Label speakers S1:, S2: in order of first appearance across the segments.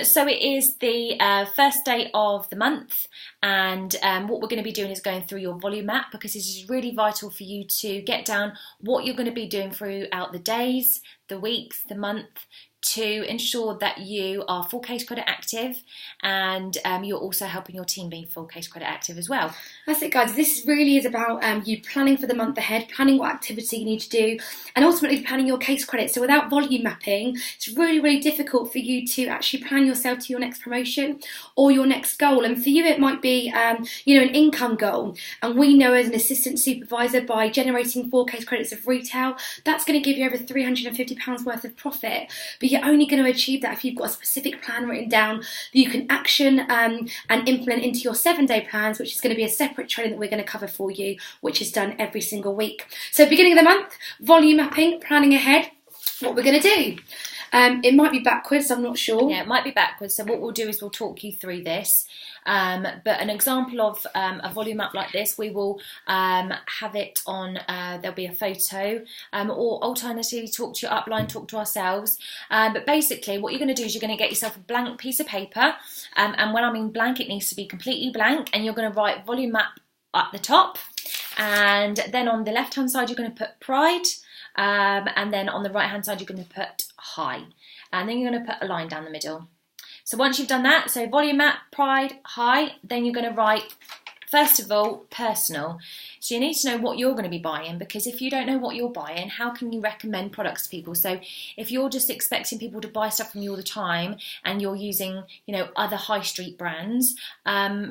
S1: So it is the first day of the month, and what we're going to be doing is going through your volume map, because this is really vital for you to get down what you're going to be doing throughout the days, the weeks, the month, to ensure that you are full case credit active, and you're also helping your team be full case credit active as well.
S2: That's it, guys. This really is about you planning for the month ahead, planning what activity you need to do, and ultimately planning your case credit. So without volume mapping, it's really, really difficult for you to actually plan yourself to your next promotion or your next goal. And for you, it might be an income goal. And we know as an assistant supervisor, by generating 4 case credits of retail, that's going to give you over £350 worth of profit. But you're only going to achieve that if you've got a specific plan written down that you can action and implement into your 7-day plans, which is going to be a separate training that we're going to cover for you, which is done every single week. So beginning of the month, volume mapping, planning ahead, what we're going to do. It might be backwards, I'm not sure.
S1: Yeah, it might be backwards. So what we'll do is we'll talk you through this. But an example of a volume map like this, we will have it on, there'll be a photo, or alternatively talk to your upline, talk to ourselves. But basically what you're going to do is you're going to get yourself a blank piece of paper. And when I mean blank, it needs to be completely blank. And you're going to write volume map at the top. And then on the left-hand side, you're going to put pride. And then on the right-hand side, you're going to put high. And then you're going to put a line down the middle. So once you've done that, so volume map, pride, high, then you're going to write, first of all, personal. So you need to know what you're going to be buying, because if you don't know what you're buying, how can you recommend products to people? So if you're just expecting people to buy stuff from you all the time and you're using, other high street brands,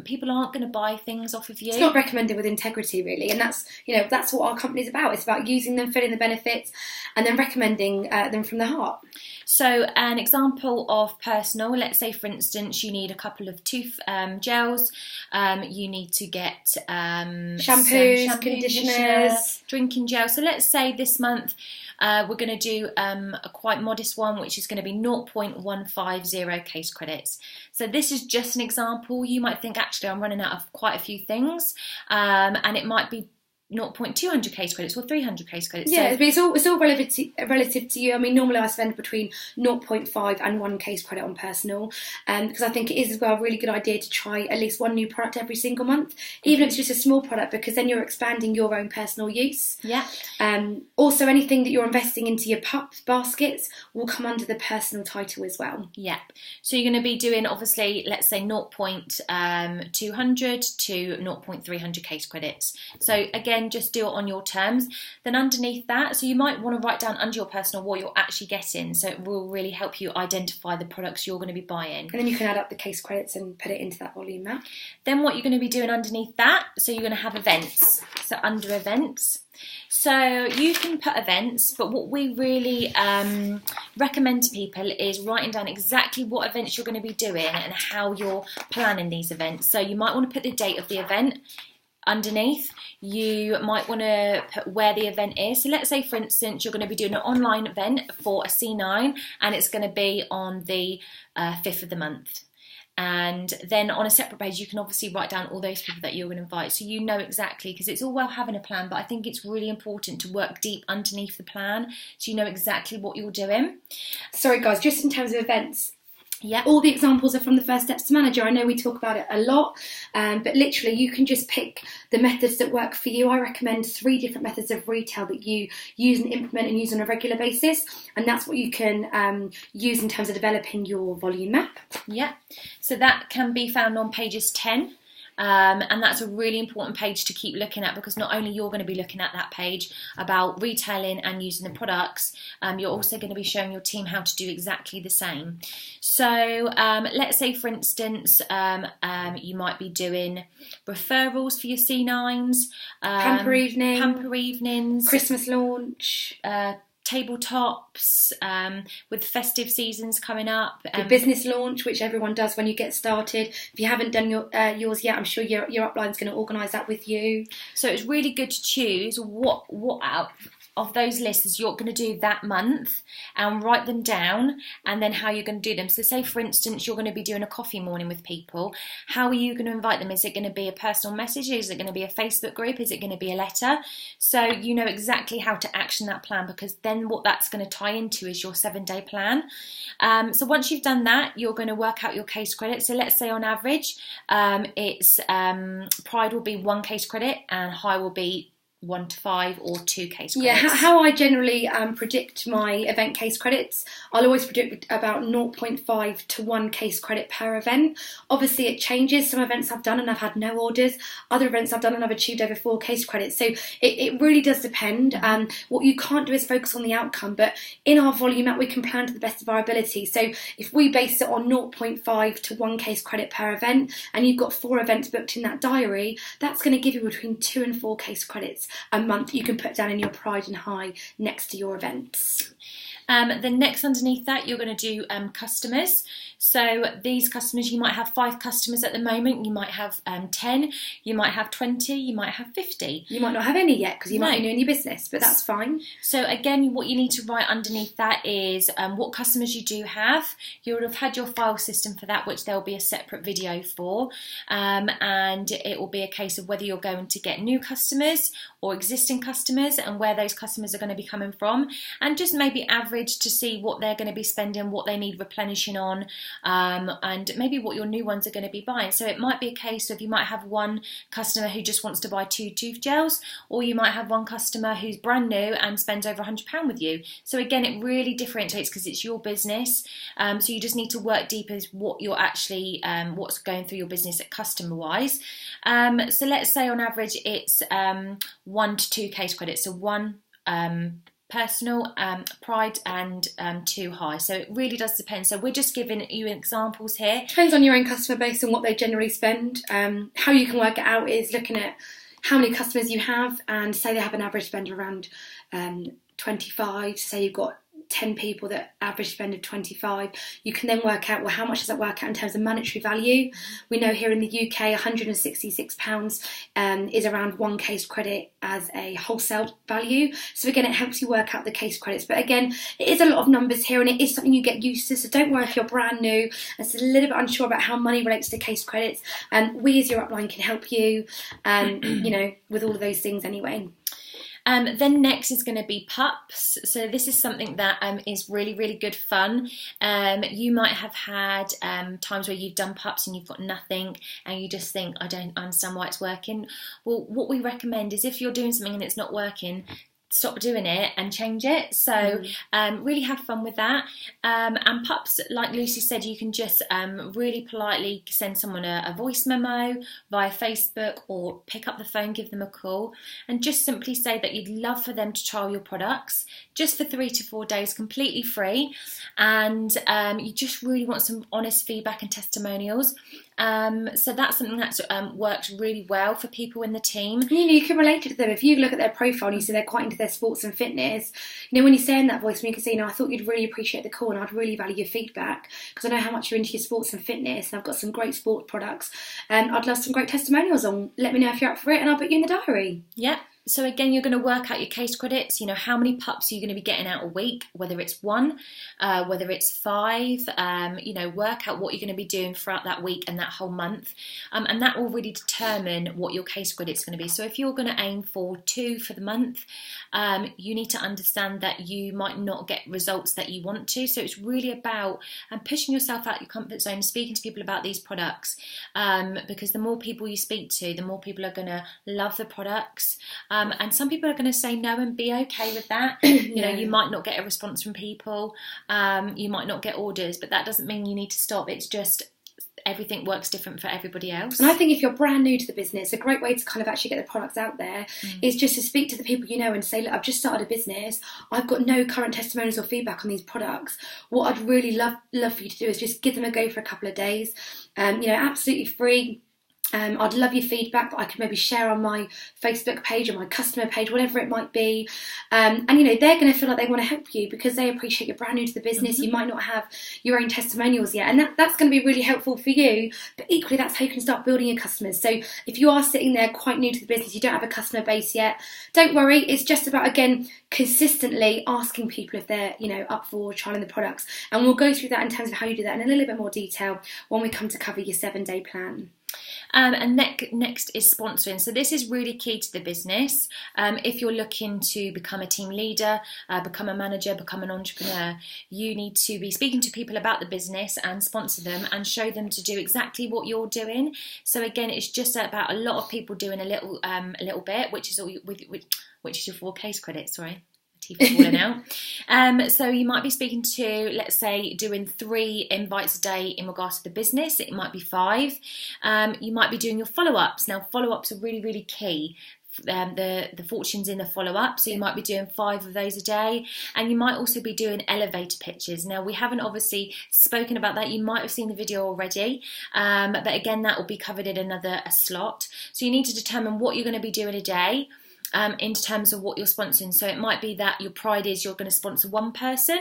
S1: people aren't going to buy things off of you.
S2: It's not recommended with integrity, really, and that's what our company's about. It's about using them, filling the benefits, and then recommending them from the heart.
S1: So an example of personal, let's say for instance you need a couple of tooth gels, you need to get
S2: shampoos, conditioners,
S1: drinking gel. So let's say this month we're going to do a quite modest one, which is going to be 0.150 case credits. So this is just an example. You might think, actually, I'm running out of quite a few things, and it might be 0.200 case credits or 300 case credits.
S2: Yeah, but it's all relative to you. I mean, normally I spend between 0.5 and 1 case credit on personal, because I think it is as well a really good idea to try at least one new product every single month, even if it's just a small product, because then you're expanding your own personal use.
S1: Yeah.
S2: Also, anything that you're investing into your pups baskets will come under the personal title as well.
S1: Yeah. So you're going to be doing, obviously, let's say 0.200 to 0.300 case credits. So again, just do it on your terms. Then underneath that, so you might want to write down under your personal what you're actually getting, so it will really help you identify the products you're going to be buying.
S2: And then you can add up the case credits and put it into that volume map.
S1: Then what you're going to be doing underneath that, so you're going to have events. So under events, so you can put events, but what we really recommend to people is writing down exactly what events you're going to be doing and how you're planning these events. So you might want to put the date of the event. Underneath, you might want to put where the event is. So let's say, for instance, you're going to be doing an online event for a C9 and it's going to be on the 5th of the month. And then on a separate page, you can obviously write down all those people that you're going to invite, so you know exactly, because it's all well having a plan, but I think it's really important to work deep underneath the plan so you know exactly what you're doing.
S2: Sorry guys, just in terms of events,
S1: yeah,
S2: all the examples are from the First Steps to Manager. I know we talk about it a lot, but literally you can just pick the methods that work for you. I recommend 3 different methods of retail that you use and implement and use on a regular basis, and that's what you can use in terms of developing your volume map.
S1: Yeah, so that can be found on pages 10. And that's a really important page to keep looking at, because not only you're going to be looking at that page about retailing and using the products, you're also going to be showing your team how to do exactly the same. So let's say, for instance, you might be doing referrals for your C9s,
S2: Pamper
S1: evenings,
S2: Christmas launch,
S1: tabletops, with festive seasons coming up.
S2: The business launch, which everyone does when you get started. If you haven't done yours yet, I'm sure your upline's going to organise that with you.
S1: So it's really good to choose what of those lists you're going to do that month and write them down, and then how you're going to do them. So say for instance you're going to be doing a coffee morning with people. How are you going to invite them? Is it going to be a personal message? Is it going to be a Facebook group? Is it going to be a letter? So you know exactly how to action that plan, because then what that's going to tie into is your 7-day plan. So once you've done that, you're going to work out your case credit. So let's say on average it's Pride will be 1 case credit and High will be 1 to 5 or 2 case credits.
S2: Yeah, how I generally predict my event case credits, I'll always predict about 0.5 to 1 case credit per event. Obviously it changes. Some events I've done and I've had no orders. Other events I've done and I've achieved over 4 case credits. So it really does depend. What you can't do is focus on the outcome, but in our volume map we can plan to the best of our ability. So if we base it on 0.5 to 1 case credit per event, and you've got 4 events booked in that diary, that's going to give you between 2 and 4 case credits a month you can put down in your Pride and High next to your events.
S1: Then next underneath that you're going to do customers. So these customers, you might have 5 customers at the moment, you might have 10, you might have 20, you might have 50.
S2: You might not have any yet because you might be new in your business, but that's fine.
S1: So again, what you need to write underneath that is what customers you do have. You would have had your file system for that, which there will be a separate video for, and it will be a case of whether you're going to get new customers or existing customers and where those customers are going to be coming from, and just maybe average to see what they're going to be spending, what they need replenishing on, and maybe what your new ones are going to be buying. So it might be a case of you might have 1 customer who just wants to buy 2 tooth gels, or you might have 1 customer who's brand new and spends over £100 with you. So again, it really differentiates because it's your business. So you just need to work deep as what you're actually, what's going through your business at customer wise. So let's say on average it's 1 to 2 case credits. So 1 personal, Pride, and 2 High. So it really does depend. So we're just giving you examples here.
S2: Depends on your own customer base and what they generally spend. How you can work it out is looking at how many customers you have, and say they have an average spend of around 25. Say you've got 10 people that average spend of 25, you can then work out, well, how much does that work out in terms of monetary value? We know here in the UK £166 is around 1 case credit as a wholesale value. So again, it helps you work out the case credits, but again, it is a lot of numbers here and it is something you get used to, so don't worry if you're brand new and it's a little bit unsure about how money relates to case credits. We as your upline can help you you know, with all of those things anyway.
S1: Then next is going to be pups. So this is something that is really, really good fun. You might have had times where you've done pups and you've got nothing and you just think, I don't understand why it's working. Well, what we recommend is if you're doing something and it's not working, stop doing it and change it. So really have fun with that. And pups, like Lucy said, you can just really politely send someone a voice memo via Facebook or pick up the phone, give them a call, and just simply say that you'd love for them to trial your products just for 3 to 4 days, completely free. And you just really want some honest feedback and testimonials. So that's something that's worked really well for people in the team.
S2: You know, you can relate to them. If you look at their profile and you see they're quite into their sports and fitness, you know, when you say in that voice, when you can say, you know, I thought you'd really appreciate the call and I'd really value your feedback because I know how much you're into your sports and fitness and I've got some great sport products and I'd love some great testimonials on. Let me know if you're up for it and I'll put you in the diary.
S1: Yeah. So again, you're going to work out your case credits. You know, how many pups are you going to be getting out a week, whether it's 1, whether it's 5, you know, work out what you're going to be doing throughout that week and that whole month. And that will really determine what your case credit's going to be. So if you're going to aim for 2 for the month, you need to understand that you might not get results that you want to. So it's really about pushing yourself out your comfort zone, speaking to people about these products, because the more people you speak to, the more people are going to love the products. And some people are going to say no and be okay with that. You know, you might not get a response from people, you might not get orders, but that doesn't mean you need to stop. It's just everything works different for everybody else.
S2: And I think if you're brand new to the business, a great way to kind of actually get the products out there is just to speak to the people you know and say, look, I've just started a business, I've got no current testimonials or feedback on these products. What I'd really love for you to do is just give them a go for a couple of days, you know, absolutely free. I'd love your feedback that I could maybe share on my Facebook page or my customer page, whatever it might be. And they're going to feel like they want to help you because they appreciate you're brand new to the business. You might not have your own testimonials yet, and that's going to be really helpful for you. But equally, that's how you can start building your customers. So if you are sitting there quite new to the business, you don't have a customer base yet, don't worry. It's just about, again, consistently asking people if they're up for trialing the products, and we'll go through that in terms of how you do that in a little bit more detail when we come to cover your 7-day plan.
S1: And next is sponsoring. So this is really key to the business. If you're looking to become a team leader, become a manager, become an entrepreneur, you need to be speaking to people about the business and sponsor them and show them to do exactly what you're doing. So again, it's just about a lot of people doing a little bit, which is your 4 case credits. Sorry. Teeth are falling out. So you might be speaking to, let's say, doing 3 invites a day in regards to the business. It might be 5. You might be doing your follow-ups. Now, follow-ups are really, really key. The fortune's in the follow-up, so you might be doing 5 of those a day, and you might also be doing elevator pitches. Now, we haven't obviously spoken about that. You might have seen the video already, but again, that will be covered in another slot. So you need to determine what you're going to be doing a day. In terms of what you're sponsoring. So it might be that your pride is you're going to sponsor 1 person,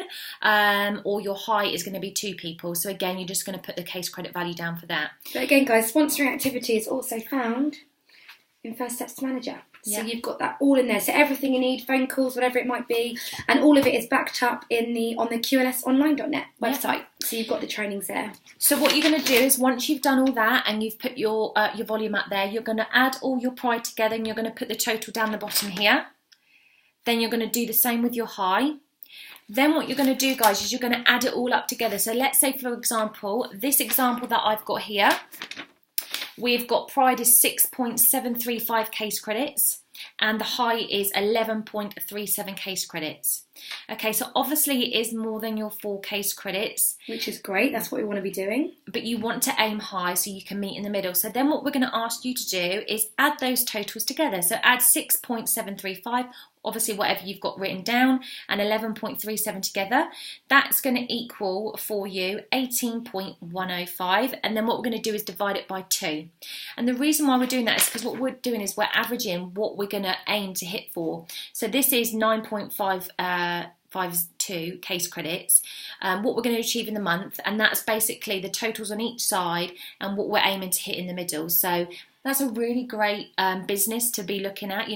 S1: or your high is going to be 2 people. So again, you're just going to put the case credit value down for that.
S2: But again, guys, sponsoring activity is also found in First Steps to Manager. So you've got that all in there. So everything you need, phone calls, whatever it might be, and all of it is backed up on the qlsonline.net website. So you've got the trainings there.
S1: So what you're going to do is, once you've done all that and you've put your volume up there, you're going to add all your pride together, and you're going to put the total down the bottom here. Then you're going to do the same with your high. Then what you're going to do, guys, is you're going to add it all up together. So let's say, for example, this example that I've got here, we've got pride is 6.735 case credits, and the high is 11.37 case credits. Okay, so obviously it is more than your 4 case credits.
S2: Which is great, that's what we want to be doing.
S1: But you want to aim high so you can meet in the middle. So then what we're going to ask you to do is add those totals together. So add 6.735, obviously whatever you've got written down, and 11.37 together. That's going to equal for you 18.105. And then what we're going to do is divide it by 2. And the reason why we're doing that is because what we're doing is we're averaging what we're going to aim to hit for. So this is 9.552 case credits, what we're going to achieve in the month, and that's basically the totals on each side and what we're aiming to hit in the middle. So that's a really great business to be looking at,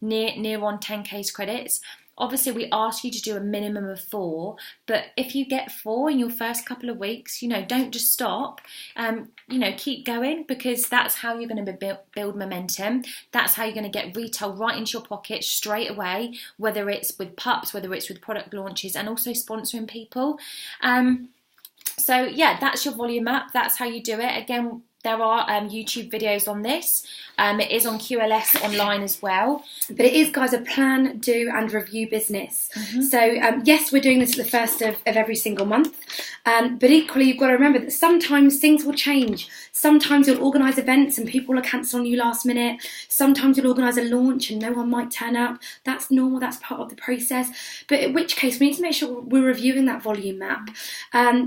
S1: near on 10 case credits. Obviously, we ask you to do a minimum of 4, but if you get 4 in your first couple of weeks, don't just stop. Keep going, because that's how you're going to build momentum. That's how you're going to get retail right into your pocket straight away, whether it's with pups, whether it's with product launches, and also sponsoring people. So yeah, that's your volume map. That's how you do it. Again, there are YouTube videos on this. It is on QLS online as well.
S2: But it is, guys, a plan, do and review business. So yes, we're doing this at the first of every single month. But equally, you've got to remember that sometimes things will change. Sometimes you'll organise events and people will cancel on you last minute. Sometimes you'll organise a launch and no one might turn up. That's normal, that's part of the process. But in which case, we need to make sure we're reviewing that volume map.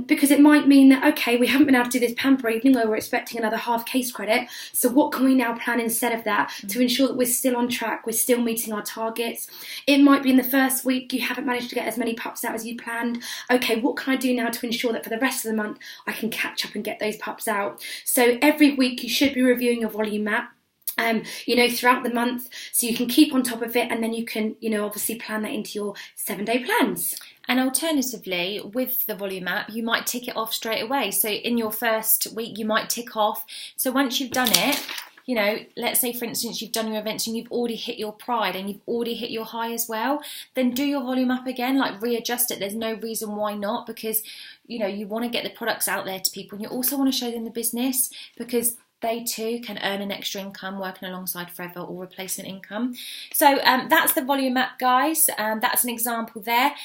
S2: Because it might mean that, okay, we haven't been able to do this pamper evening where we're expecting another half case credit. So what can we now plan instead of that to ensure that we're still on track, we're still meeting our targets? It might be in the first week you haven't managed to get as many pups out as you planned. Okay, what can I do now to ensure that for the rest of the month I can catch up and get those pups out? So every week you should be reviewing your volume map. Throughout the month, so you can keep on top of it, and then you can, obviously plan that into your 7-day plans.
S1: And alternatively, with the volume map, you might tick it off straight away. So in your first week, you might tick off. So once you've done it, let's say, for instance, you've done your events and you've already hit your pride and you've already hit your high as well, then do your volume up again, readjust it. There's no reason why not, because, you want to get the products out there to people, and you also want to show them the business, because they too can earn an extra income working alongside Forever or replacement income. So that's the volume map, guys. That's an example there.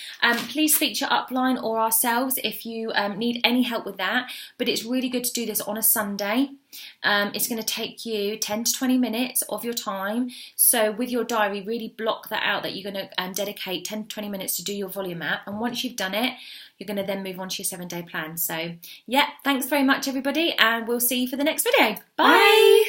S1: Please speak to your upline or ourselves if you need any help with that. But it's really good to do this on a Sunday. It's going to take you 10 to 20 minutes of your time. So with your diary, really block that out, that you're going to dedicate 10 to 20 minutes to do your volume map. And once you've done it, you're going to then move on to your 7-day plan. So yeah, thanks very much, everybody, and we'll see you for the next video. Bye.